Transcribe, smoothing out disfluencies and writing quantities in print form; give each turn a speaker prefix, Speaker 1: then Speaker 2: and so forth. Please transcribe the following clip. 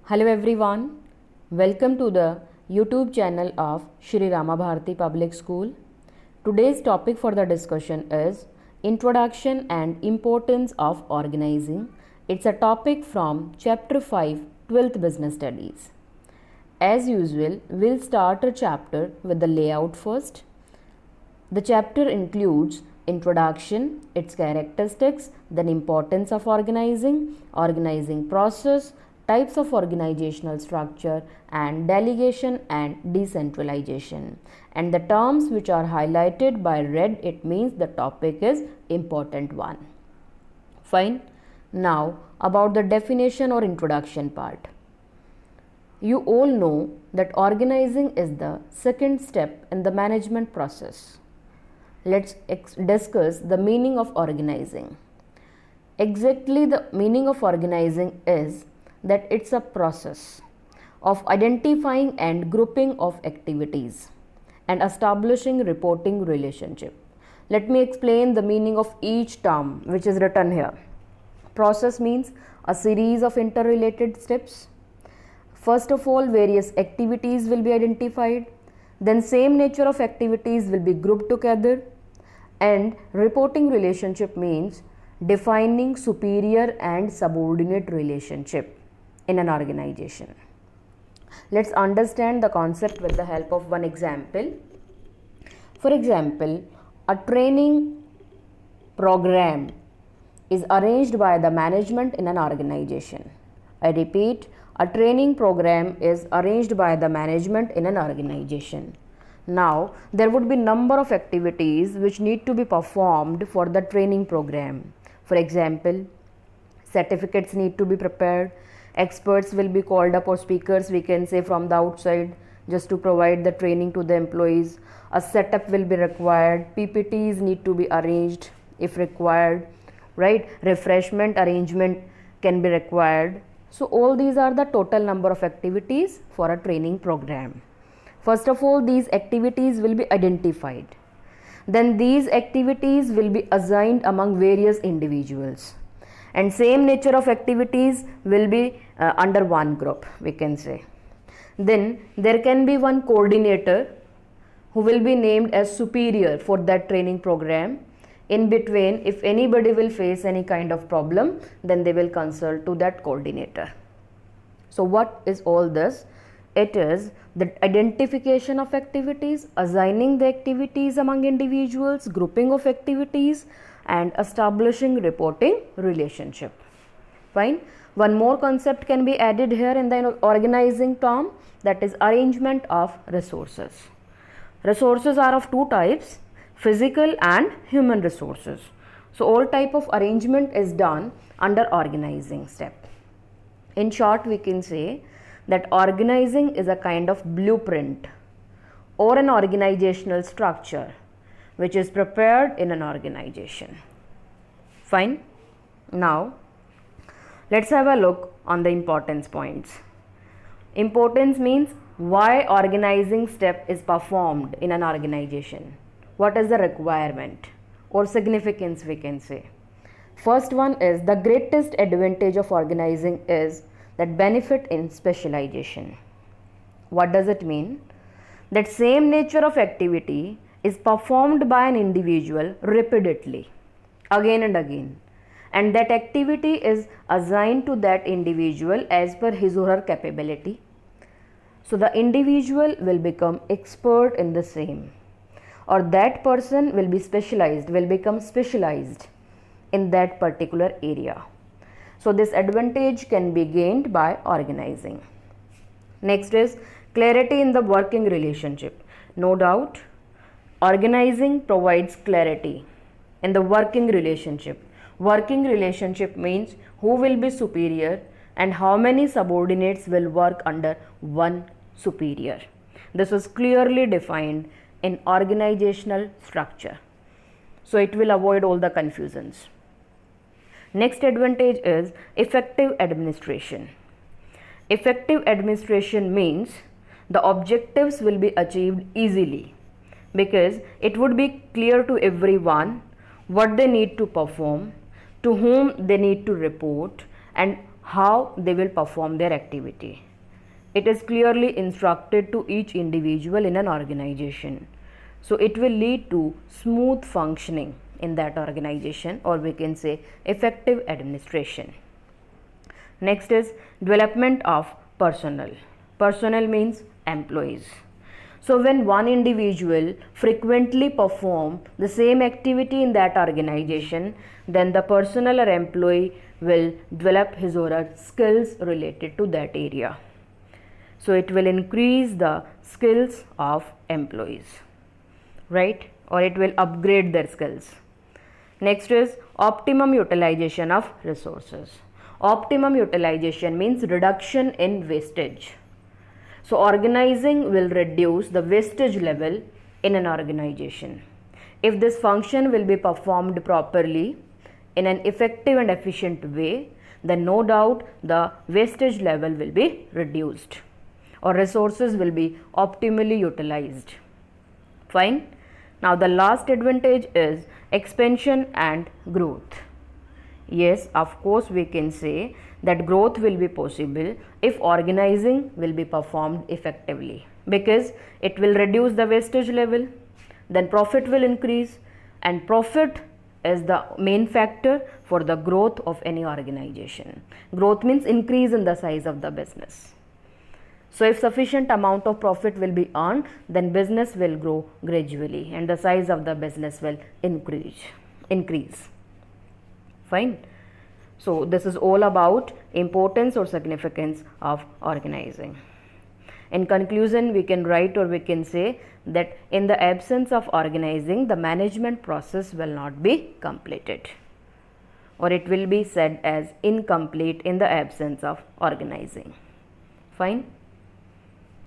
Speaker 1: Hello everyone, welcome to the YouTube channel of Shri Rama Bharati Public School. Today's topic for the discussion is Introduction and Importance of Organizing. It's a topic from Chapter 5, 12th Business Studies. As usual, we'll start a chapter with the layout first. The chapter includes introduction, its characteristics, then importance of organizing process, types of organizational structure, and delegation and decentralization. And the terms which are highlighted by red, it means the topic is important one. Fine. Now about the definition or introduction part. You all know that organizing is the second step in the management process. Let's discuss the meaning of organizing. Exactly, the meaning of organizing is that it's a process of identifying and grouping of activities and establishing reporting relationship. Let me explain the meaning of each term which is written here. Process means a series of interrelated steps. First of all, various activities will be identified, then same nature of activities will be grouped together, and reporting relationship means defining superior and subordinate relationship in an organization. Let's understand the concept with the help of one example. For example, a training program is arranged by the management in an organization. I repeat, a training program is arranged by the management in an organization. Now, there would be number of activities which need to be performed for the training program. For example, certificates need to be prepared, experts will be called up, or speakers we can say from the outside just to provide the training to the employees. A setup will be required, PPTs need to be arranged if required, right? Refreshment arrangement can be required. So all these are the total number of activities for a training program. First of all, these activities will be identified. Then these activities will be assigned among various individuals. And same nature of activities will be under one group, we can say. Then there can be one coordinator who will be named as superior for that training program. In between, if anybody will face any kind of problem, then they will consult to that coordinator. So what is all this? It is the identification of activities, assigning the activities among individuals, grouping of activities, and establishing reporting relationship. Fine. One more concept can be added here in the organizing term, that is arrangement of resources. Resources are of two types, physical and human resources. So all type of arrangement is done under organizing step. In short, we can say that organizing is a kind of blueprint or an organizational structure which is prepared in an organization. Fine. Now, let's have a look on the importance points. Importance means why organizing step is performed in an organization. What is the requirement or significance, we can say. First one is the greatest advantage of organizing is that benefit in specialization. What does it mean? That same nature of activity is performed by an individual repeatedly, again and again, and that activity is assigned to that individual as per his or her capability. So the individual will become expert in the same, or that person will be specialized, will become specialized in that particular area. So this advantage can be gained by organizing. Next is clarity in the working relationship. No doubt, organizing provides clarity in the working relationship. Working relationship means who will be superior and how many subordinates will work under one superior. This is clearly defined in organizational structure. So it will avoid all the confusions. Next advantage is effective administration. Effective administration means the objectives will be achieved easily because it would be clear to everyone what they need to perform, to whom they need to report, and how they will perform their activity. It is clearly instructed to each individual in an organization. So it will lead to smooth functioning in that organization, or we can say effective administration. Next is development of personnel. Personnel means employees. So when one individual frequently perform the same activity in that organization, then the personnel or employee will develop his or her skills related to that area. So it will increase the skills of employees, right? Or it will upgrade their skills. Next is optimum utilization of resources. Optimum utilization means reduction in wastage. So organizing will reduce the wastage level in an organization. If this function will be performed properly in an effective and efficient way, then no doubt the wastage level will be reduced, or resources will be optimally utilized. Fine. Now the last advantage is expansion and growth. Yes, of course we can say that growth will be possible if organizing will be performed effectively, because it will reduce the wastage level, then profit will increase, and profit is the main factor for the growth of any organization. Growth means increase in the size of the business. So if sufficient amount of profit will be earned, then business will grow gradually and the size of the business will increase. Fine. So this is all about importance or significance of organizing. In conclusion, we can write, or we can say that in the absence of organizing, the management process will not be completed, or it will be said as incomplete in the absence of organizing. Fine.